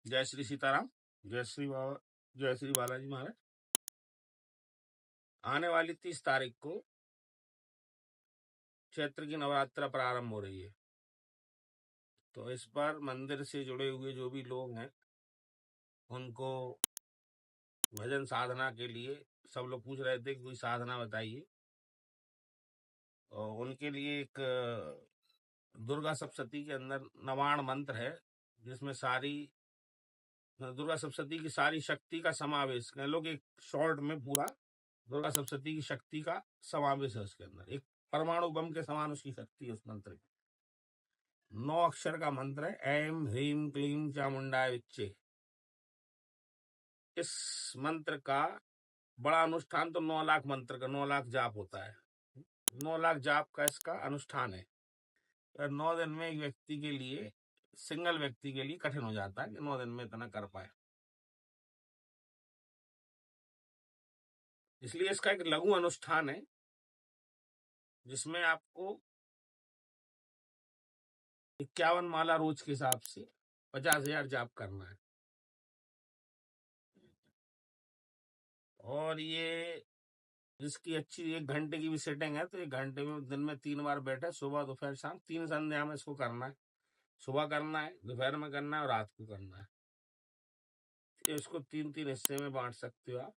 जय श्री सीताराम। जय श्री बालाजी महाराज। आने वाली 30 तारीख को चैत्र की नवरात्र प्रारंभ हो रही है। तो इस पर मंदिर से जुड़े हुए जो भी लोग हैं उनको भजन साधना के लिए सब लोग पूछ रहे थे कि कोई साधना बताइए। और उनके लिए एक दुर्गा सप्तशती के अंदर नवाण मंत्र है, जिसमें सारी दुर्गा सप्तशती की सारी शक्ति का समावेश कह लो कि एक शॉर्ट में पूरा दुर्गा सप्तशती की शक्ति का समावेश है। उसके अंदर एक परमाणु बम के समान उसकी शक्ति है। उस मंत्र की 9 अक्षर का मंत्र है, ऐम ह्रीम क्लीम चामुंडाय विच्चे। इस मंत्र का बड़ा अनुष्ठान तो 9 लाख मंत्र का 9 लाख जाप होता है। 9 लाख जाप का इसका अनुष्ठान है। 9 दिन में एक व्यक्ति के लिए, सिंगल व्यक्ति के लिए कठिन हो जाता है कि 9 दिन में इतना कर पाए। इसलिए इसका एक लघु अनुष्ठान है जिसमें आपको 51 माला रोज के हिसाब से 50,000 जाप करना है। और ये जिसकी अच्छी 1 घंटे की भी सेटिंग है तो 1 घंटे में दिन में 3 बार बैठे, सुबह दोपहर शाम 3 संध्या में इसको करना है। सुबह करना है, दोपहर में करना है और रात को करना है। तो इसको 3-3 हिस्से में बांट सकते हो आप।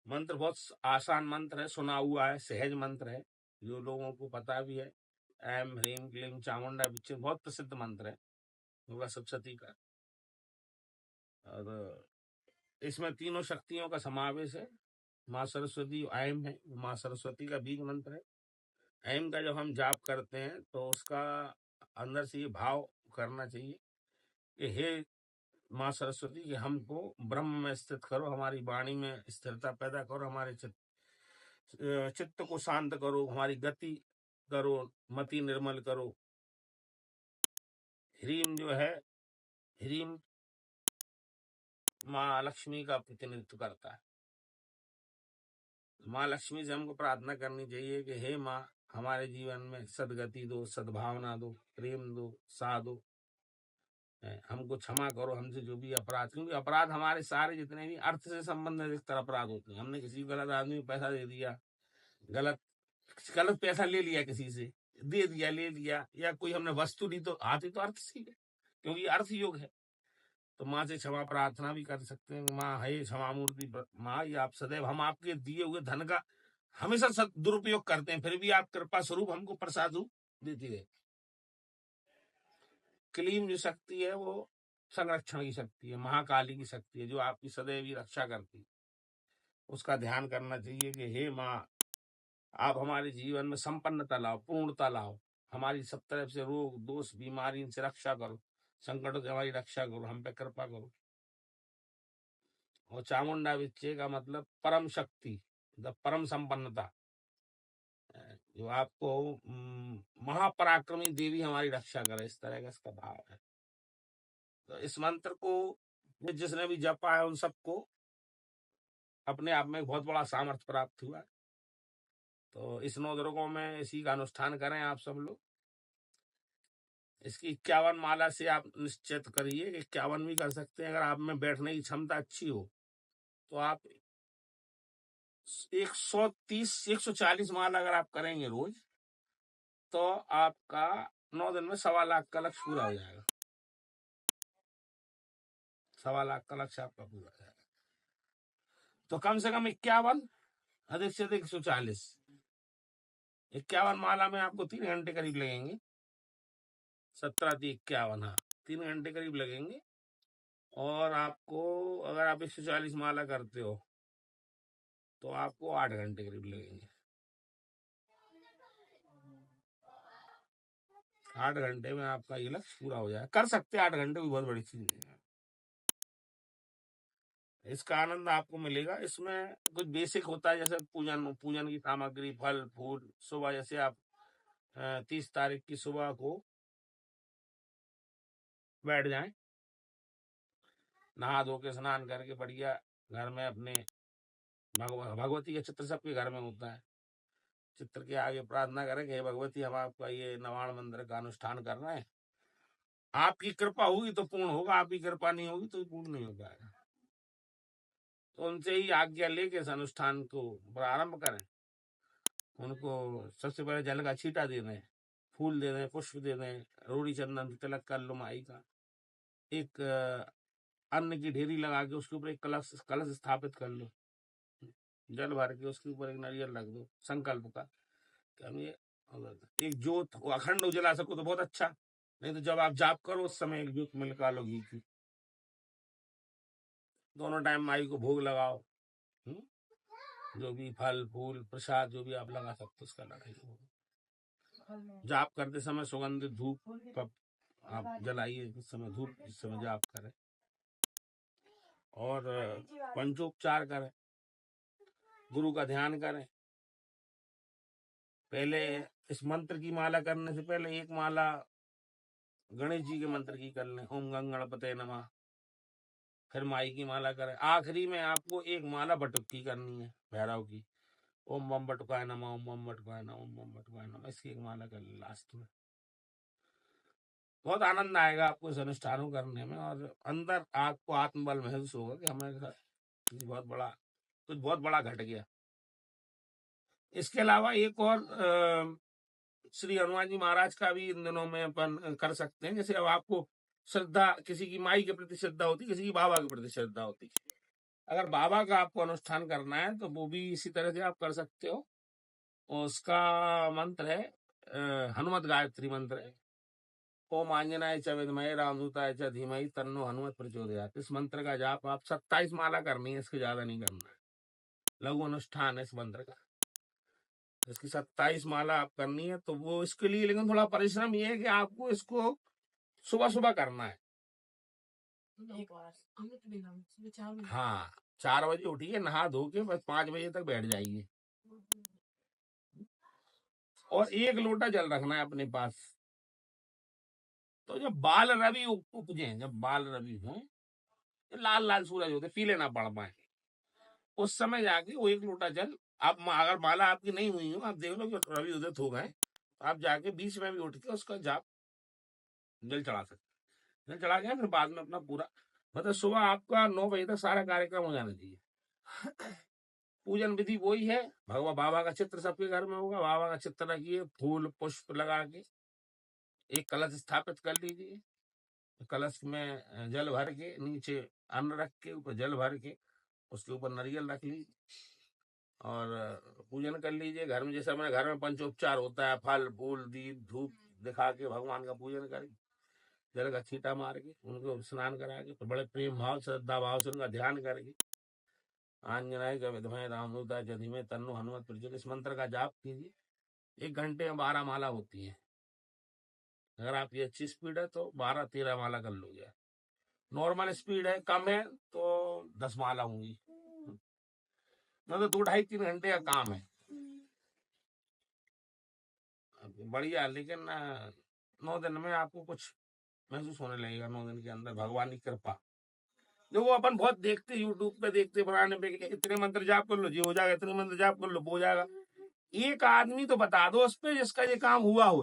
मंत्र बहुत आसान मंत्र है, सुना हुआ है, सहज मंत्र है, जो लोगों को पता भी है। ऐम ह्रीम क्लीम चामुंडा विच्चे बहुत प्रसिद्ध मंत्र है दुर्गा सप्तशती का। और इसमें तीनों शक्तियों का समावेश है। माँ सरस्वती ऐम है, माँ सरस्वती का बीज मंत्र है। ऐम का जब हम जाप करते हैं तो उसका अंदर से ये भाव करना चाहिए कि हे माँ सरस्वती कि हमको ब्रह्म में स्थित करो, हमारी वाणी में स्थिरता पैदा करो, हमारे चित्त को शांत करो, हमारी गति करो, मति निर्मल करो। ह्रीम जो है, ह्रीम माँ लक्ष्मी का प्रतिनिधित्व करता है। माँ लक्ष्मी से हमको प्रार्थना करनी चाहिए कि हे माँ हमारे जीवन में सदगति दो, सद्भावना दो, प्रेम दो, सा दो, हमको क्षमा करो हमसे जो भी अपराध, क्योंकि अपराध हमारे सारे जितने भी अर्थ से संबंधित अपराध होते हैं। हमने किसी गलत आदमी को पैसा दे दिया, गलत गलत पैसा ले लिया, किसी से दे दिया, ले लिया, या कोई हमने वस्तु दी तो आती तो अर्थ से है, क्योंकि अर्थ योग है। तो माँ से क्षमा प्रार्थना भी कर सकते हैं। माँ हे क्षमा मूर्ति माँ, ये आप सदैव हम आपके दिए हुए धन का हमेशा दुरुपयोग करते हैं, फिर भी आप कृपा स्वरूप हमको प्रसाद रूप देती है। क्लीम जो शक्ति है वो संरक्षण की शक्ति है, महाकाली की शक्ति है, जो आपकी सदैव ही रक्षा करती है। उसका ध्यान करना चाहिए कि हे माँ आप हमारे जीवन में संपन्नता लाओ, पूर्णता लाओ, हमारी सब तरफ से रोग दोष बीमारी इनसे रक्षा करो, संकटों से हमारी रक्षा करो, हम पे कृपा करो। और चामुंडा विच्चे का मतलब परम शक्ति, मतलब परम संपन्नता, जो आपको महापराक्रमी देवी हमारी रक्षा करे, इस तरह का इसका भाव है। तो इस मंत्र को जिसने भी जपा है उन सबको अपने आप में बहुत बड़ा सामर्थ्य प्राप्त हुआ। तो इस 9 दुर्गों में इसी का अनुष्ठान करें आप सब लोग। इसकी 51 माला से आप निश्चित करिए कि 51 भी कर सकते हैं। अगर आप में बैठने की क्षमता अच्छी हो तो आप 130-140 माला अगर आप करेंगे रोज तो आपका 9 दिन में 1.25 लाख का लक्ष्य पूरा हो जाएगा। 1.25 लाख का लक्ष्य आपका पूरा हो जाएगा। तो कम से कम 51, अधिक से अधिक 140। 51 माला में आपको 3 घंटे करीब लगेंगे। 17-51, हाँ 3 घंटे करीब लगेंगे। और आपको अगर आप 140 माला करते हो तो आपको 8 घंटे करीब लगेंगे। 8 घंटे में आपका ये लक्ष्य पूरा हो जाए, कर सकते हैं। 8 घंटे भी बहुत बड़ी चीज नहीं है। इसका आनंद आपको मिलेगा। इसमें कुछ बेसिक होता है, जैसे पूजन की सामग्री, फल फूल। सुबह जैसे आप 30 तारीख की सुबह को बैठ जाएं, नहा धो के स्नान करके बढ़िया घर में अपने भगवती का चित्र सबके घर में होता है, चित्र के आगे प्रार्थना करें कि हे भगवती, हम आपका ये नवाण मंत्र का अनुष्ठान कर रहे हैं, आपकी कृपा होगी तो पूर्ण होगा, आपकी कृपा नहीं होगी तो पूर्ण नहीं हो पाएगा। तो उनसे ही आज्ञा लेके इस अनुष्ठान को प्रारंभ करें। उनको सबसे पहले जल का छींटा दे दें, फूल दे दें, पुष्प दे दें, रोड़ी चंदन तिलक कर लो माई का, एक अन्न की ढेरी लगा के उसके ऊपर एक कलश कलश स्थापित कर लो, जल भर के उसके ऊपर एक नारियल रख दो संकल्प का कि हम ये एक ज्योत अखंड उजला सको तो बहुत अच्छा, नहीं तो जब आप जाप करो उस समय एक ज्योत में निकालो घी की, दोनों टाइम माई को भोग लगाओ। जो भी फल फूल प्रसाद जो भी आप लगा सकते उसका लगाइए। जाप करते समय सुगंधित धूप आप जलाइए, उस समय धूप जिस समय जाप करें, और पंचोपचार करें, गुरु का ध्यान करें। पहले इस मंत्र की माला करने से पहले एक माला गणेश जी के मंत्र की कर लें, ओम गंग गणपते नमः, फिर माई की माला करें। आखिरी में आपको एक माला बटुक की करनी है भैरव की, ओम बम बटुकाय नमः, ओम बम बटुकाय नमः, ओम बम बटुकाय नमः, इसकी एक माला कर लें लास्ट में। बहुत आनंद आएगा आपको इस अनुष्ठानों करने में, और अंदर आपको आत्मबल महसूस होगा कि हमारे साथ कुछ बहुत बड़ा घट गया। इसके अलावा एक और श्री हनुमान जी महाराज का भी इन दिनों में अपन कर सकते हैं। जैसे अब आपको श्रद्धा, किसी की माई के प्रति श्रद्धा होती, किसी की बाबा के प्रति श्रद्धा होती, अगर बाबा का आपको अनुष्ठान करना है तो वो भी इसी तरह से आप कर सकते हो। उसका मंत्र है हनुमत गायत्री मंत्र है, ओम आंजनाय च विद्महे रामदूताय च धीमहि तन्नो हनुमत प्रचोदयात्। इस मंत्र का जाप आप 27 माला करनी है, इसके ज्यादा नहीं करना है, लघु अनुष्ठान है इस मंत्र का। इसकी 27 माला आप करनी है, तो वो इसके लिए लेकिन थोड़ा परिश्रम ये है कि आपको इसको सुबह सुबह करना है। हाँ, 4 बजे उठिए, नहा धो के बस 5 बजे तक बैठ जाइए, और 1 लोटा जल रखना है अपने पास। तो जब बाल रवि उपजे, जब बाल रवि हो, लाल लाल सूरज होते, पीले ना पड़ पाए, उस समय जाके वो 1 लोटा जल, आप अगर माला आपकी नहीं हुई हो, आप देख लो कि रवि उदित हो गए, आप जाके बीच में भी उठ के उसका जाप जल चढ़ा सकते, जल चढ़ा के फिर बाद में अपना पूरा, मतलब सुबह आपका 9 बजे तक सारा कार्यक्रम हो जाना चाहिए। पूजन विधि वही है, भगवान बाबा का चित्र सबके घर में होगा, बाबा का चित्र रखिए, फूल पुष्प लगा के एक कलश स्थापित कर लीजिए, कलश में जल भर के, नीचे अन्न रख के, ऊपर जल भर के, उसके ऊपर नारियल रख लीजिए और पूजन कर लीजिए। घर में जैसे हमारे घर में पंचोपचार होता है, फल फूल दीप धूप दिखा के भगवान का पूजन करें, जल का छींटा मार के उनको स्नान करा के, तो बड़े प्रेम भाव श्रद्धा भाव से उनका ध्यान करके, आंजनाय च विद्महे रामदूताय च धीमहि तन्नो हनुमत प्रचोदयात्, इस मंत्र का जाप कीजिए। 1 घंटे में 12 माला होती है। अगर आपकी अच्छी स्पीड है तो 12-13 माला कर लोगे, नॉर्मल स्पीड है कम है तो 10 माला होंगी, मतलब 2-2.5-3 घंटे का काम है, बढ़िया। लेकिन 9 दिन में आपको कुछ महसूस होने लगेगा, 9 दिन के अंदर भगवान की कृपा। जो वो अपन बहुत देखते यूट्यूब पे देखते बनाने पे, इतने मंत्र जाप कर लो जी हो जाएगा, इतने मंत्र जाप कर लो वो हो जाएगा। एक आदमी तो बता दो उस पे जिसका ये काम हुआ हो,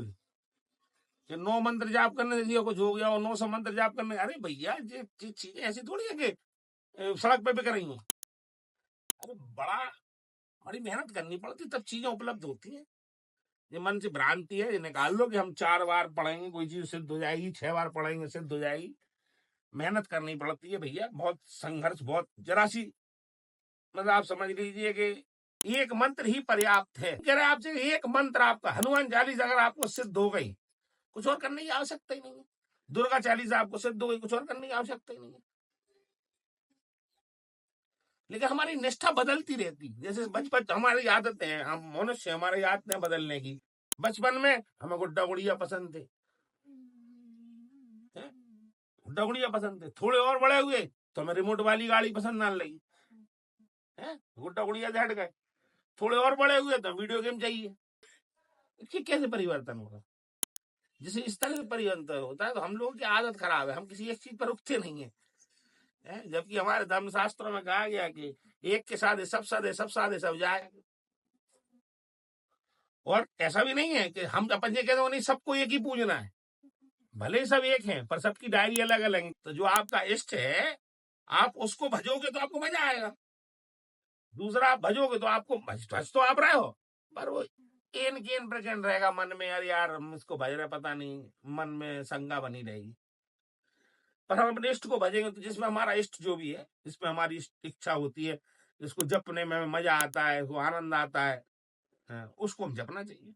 कि 9 मंत्र जाप करने से कुछ हो गया और 900 मंत्र जाप करने, अरे भैया ये चीजें ऐसी थोड़ी है कि सड़क पे बिक रही हैं। अरे बड़ी मेहनत करनी पड़ती, तब चीजें उपलब्ध होती हैं। ये मन से भ्रांति है, ये निकाल लो कि हम 4 बार पढ़ेंगे कोई चीज सिद्ध हो जाएगी, 6 बार पढ़ेंगे सिद्ध हो जाएगी। मेहनत करनी पड़ती है भैया, बहुत संघर्ष, बहुत जरा सी, मतलब आप समझ लीजिए कि एक मंत्र ही पर्याप्त है। कह रहे आपसे एक मंत्र आपका हनुमान चालीसा अगर आपको सिद्ध हो गई, कुछ और करने की आवश्यकता ही नहीं है। दुर्गा चालीसा आपको सिद्ध हो गई, कुछ और करने की आवश्यकता ही नहीं है। लेकिन हमारी निष्ठा बदलती रहती, जैसे बचपन हमारी आदतें हैं, हम मनुष्य, हमारी आदतें बदलने की। बचपन में हमें गुड्डा गुड़िया पसंद थे, गुड्डा गुड़िया पसंद थे, थोड़े और बड़े हुए तो हमें रिमोट वाली गाड़ी पसंद आने लगी, गुड्डा गुड़िया से हट गए, थोड़े और बड़े हुए तो वीडियो गेम चाहिए। इसके कैसे परिवर्तन होगा? जैसे इस तरह से परिवर्तन होता है, तो हम लोगों की आदत खराब है, हम किसी एक चीज पर रुकते नहीं है, जबकि हमारे धर्मशास्त्रों में कहा गया कि एक के साथ सब साधे सब साधे सब जाए। और ऐसा भी नहीं है कि हम अपन ये कहते हो नहीं सबको एक ही पूजना है, भले ही सब एक हैं पर सबकी डायरी अलग अलग है। तो जो आपका इष्ट है आप उसको भजोगे तो आपको मजा आएगा, दूसरा आप भजोगे तो आपको भज तो आप रहे हो पर वो एन केन प्रचंड रहेगा मन में, अरे यार हम इसको भज रहे पता नहीं, मन में शंका बनी रहेगी। पर हम अपने इष्ट को भजेंगे तो जिसमें हमारा इष्ट जो भी है, जिसमें हमारी इच्छा होती है, जिसको जपने में मजा आता है, उसको आनंद आता है, उसको हम जपना चाहिए।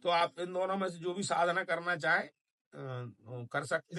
तो आप इन दोनों में से जो भी साधना करना चाहे कर सकते हैं।